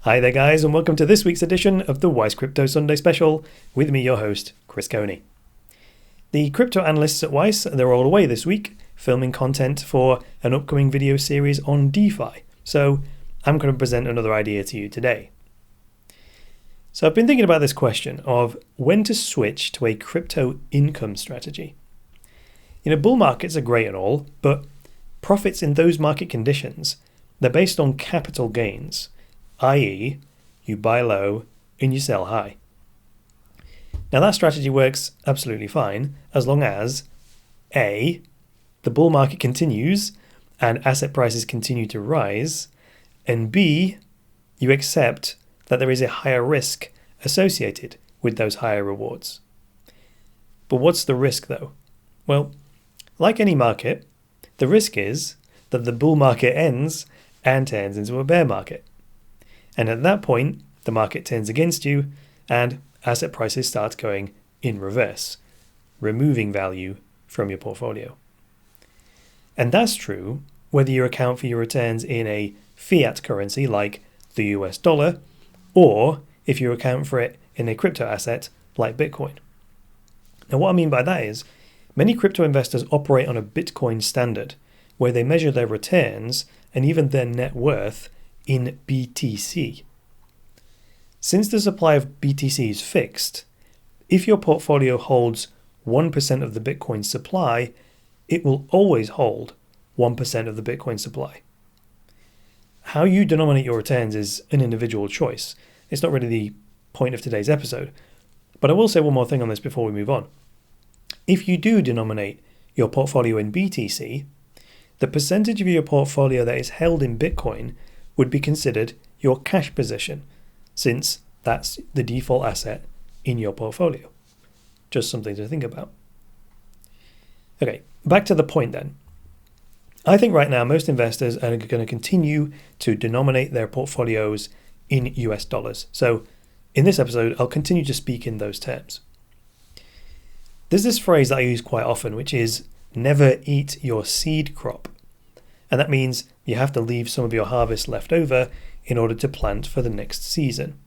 Hi there guys, and welcome to this week's edition of the Wise Crypto Sunday Special, with me your host, Chris Coney. The crypto analysts at Wise, they're all away this week, filming content for an upcoming video series on DeFi, so I'm going to present another idea to you today. So I've been thinking about this question of when to switch to a crypto income strategy. Bull markets are great and all, but profits in those market conditions, they're based on capital gains, i.e. you buy low and you sell high. Now that strategy works absolutely fine as long as A, the bull market continues and asset prices continue to rise, and B, you accept that there is a higher risk associated with those higher rewards. But what's the risk though? Well, like any market, the risk is that the bull market ends and turns into a bear market. And at that point, the market turns against you and asset prices start going in reverse, removing value from your portfolio. And that's true whether you account for your returns in a fiat currency like the US dollar, or if you account for it in a crypto asset like Bitcoin. Now what I mean by that is, many crypto investors operate on a Bitcoin standard, where they measure their returns and even their net worth in BTC. Since the supply of BTC is fixed, if your portfolio holds 1% of the Bitcoin supply, it will always hold 1% of the Bitcoin supply. How you denominate your returns is an individual choice. It's not really the point of today's episode, but I will say one more thing on this before we move on. If you do denominate your portfolio in BTC, the percentage of your portfolio that is held in Bitcoin would be considered your cash position, since that's the default asset in your portfolio. Just something to think about. Okay, back to the point then. I think right now most investors are going to continue to denominate their portfolios in US dollars. So in this episode, I'll continue to speak in those terms. There's this phrase that I use quite often, which is never eat your seed crop. And that means you have to leave some of your harvest left over in order to plant for the next season.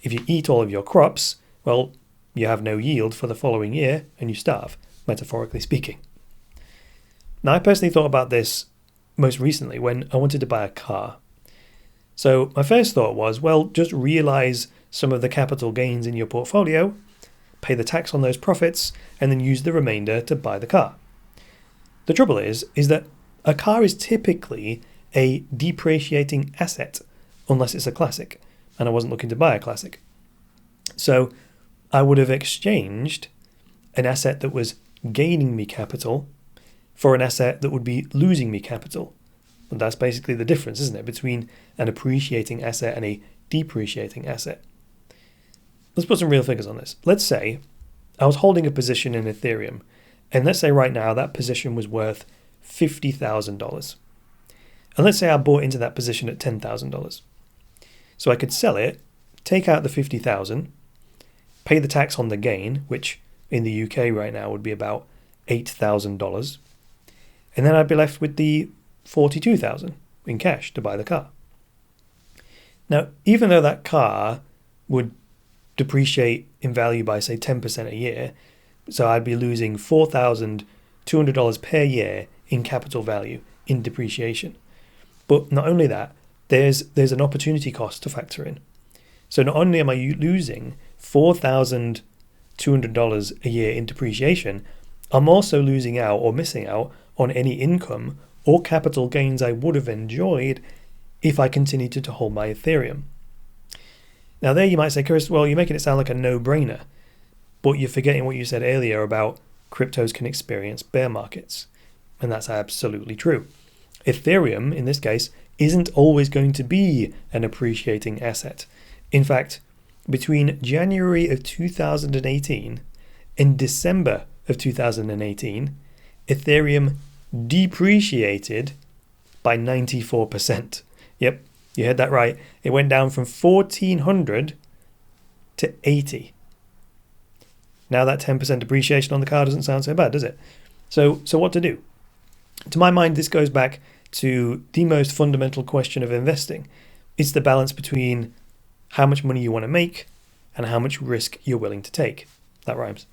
If you eat all of your crops, well, you have no yield for the following year and you starve, metaphorically speaking. Now, I personally thought about this most recently when I wanted to buy a car. So my first thought was, well, just realize some of the capital gains in your portfolio, pay the tax on those profits, and then use the remainder to buy the car. The trouble is that a car is typically a depreciating asset, unless it's a classic, and I wasn't looking to buy a classic. So I would have exchanged an asset that was gaining me capital for an asset that would be losing me capital. And that's basically the difference, isn't it, between an appreciating asset and a depreciating asset. Let's put some real figures on this. Let's say I was holding a position in Ethereum, and let's say right now that position was worth $50,000. And let's say I bought into that position at $10,000. So I could sell it, take out the $50,000, pay the tax on the gain, which in the UK right now would be about $8,000, and then I'd be left with the $42,000 in cash to buy the car. Now, even though that car would depreciate in value by say 10% a year, so I'd be losing $4,200 per year in capital value in depreciation. But not only that, there's an opportunity cost to factor in. So not only am I losing $4,200 a year in depreciation, I'm also losing out or missing out on any income or capital gains I would have enjoyed if I continued to hold my Ethereum. Now there you might say, Chris, well, you're making it sound like a no-brainer, but you're forgetting what you said earlier about cryptos can experience bear markets. And that's absolutely true. Ethereum, in this case, isn't always going to be an appreciating asset. In fact, between January of 2018 and December of 2018, Ethereum depreciated by 94%. Yep, you heard that right. It went down from 1,400 to 80. Now that 10% depreciation on the car doesn't sound so bad, does it? So what to do? To my mind, this goes back to the most fundamental question of investing. It's the balance between how much money you want to make and how much risk you're willing to take. That rhymes.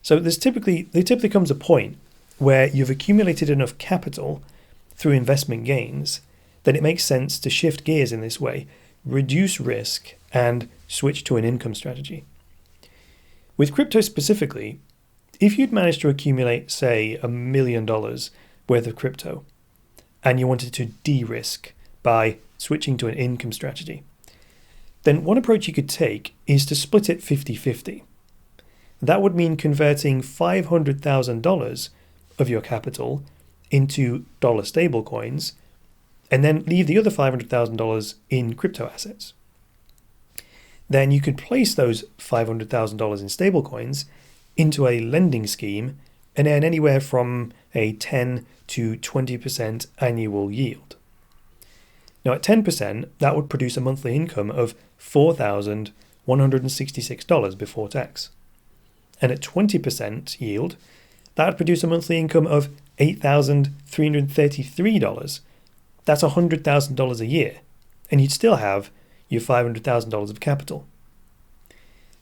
So there typically comes a point where you've accumulated enough capital through investment gains that it makes sense to shift gears in this way, reduce risk, and switch to an income strategy. With crypto specifically, if you'd managed to accumulate, say, $1 million worth of crypto, and you wanted to de-risk by switching to an income strategy, then one approach you could take is to split it 50-50. That would mean converting $500,000 of your capital into dollar stablecoins, and then leave the other $500,000 in crypto assets. Then you could place those $500,000 in stablecoins into a lending scheme and earn anywhere from a 10 to 20% annual yield. Now at 10%, that would produce a monthly income of $4,166 before tax. And at 20% yield, that would produce a monthly income of $8,333. That's $100,000 a year, and you'd still have your $500,000 of capital.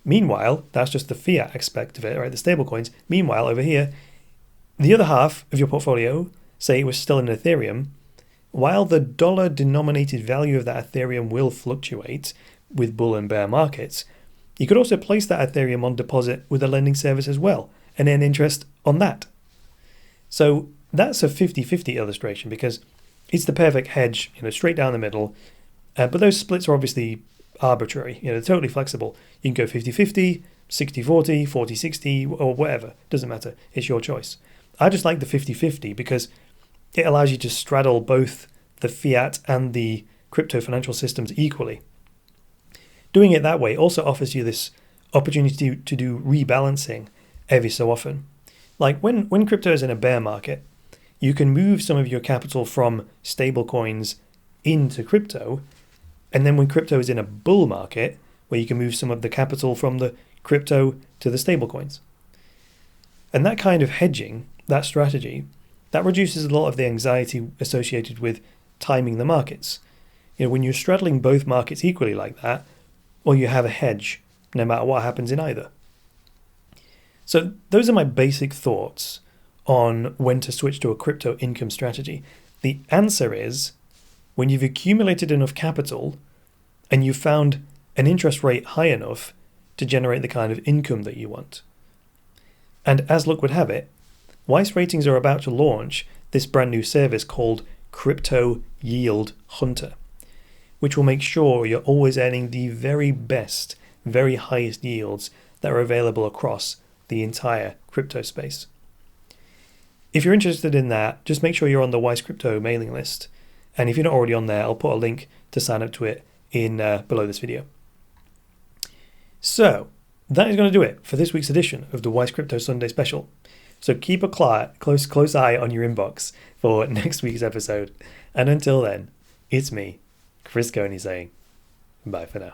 Meanwhile, that's just the fiat aspect of it, right? The stablecoins. Meanwhile, over here, the other half of your portfolio, say it was still in Ethereum, while the dollar-denominated value of that Ethereum will fluctuate with bull and bear markets, you could also place that Ethereum on deposit with a lending service as well, and earn interest on that. So that's a 50-50 illustration because it's the perfect hedge, straight down the middle. But those splits are obviously arbitrary. They're totally flexible. You can go 50-50, 60-40, 40-60, or whatever. Doesn't matter. It's your choice. I just like the 50-50 because it allows you to straddle both the fiat and the crypto financial systems equally. Doing it that way also offers you this opportunity to do rebalancing every so often. Like when crypto is in a bear market, you can move some of your capital from stablecoins into crypto, and then when crypto is in a bull market, where you can move some of the capital from the crypto to the stablecoins. And that kind of hedging, that strategy, that reduces a lot of the anxiety associated with timing the markets. When you're straddling both markets equally like that, well, you have a hedge no matter what happens in either. So those are my basic thoughts on when to switch to a crypto income strategy. The answer is when you've accumulated enough capital and you've found an interest rate high enough to generate the kind of income that you want. And as luck would have it, Weiss Ratings are about to launch this brand new service called Crypto Yield Hunter, which will make sure you're always earning the very best, very highest yields that are available across the entire crypto space. If you're interested in that, just make sure you're on the Weiss Crypto mailing list. And if you're not already on there, I'll put a link to sign up to it in below this video. So that is going to do it for this week's edition of the Weiss Crypto Sunday Special. So keep a close eye on your inbox for next week's episode. And until then, it's me, Chris Coney, saying bye for now.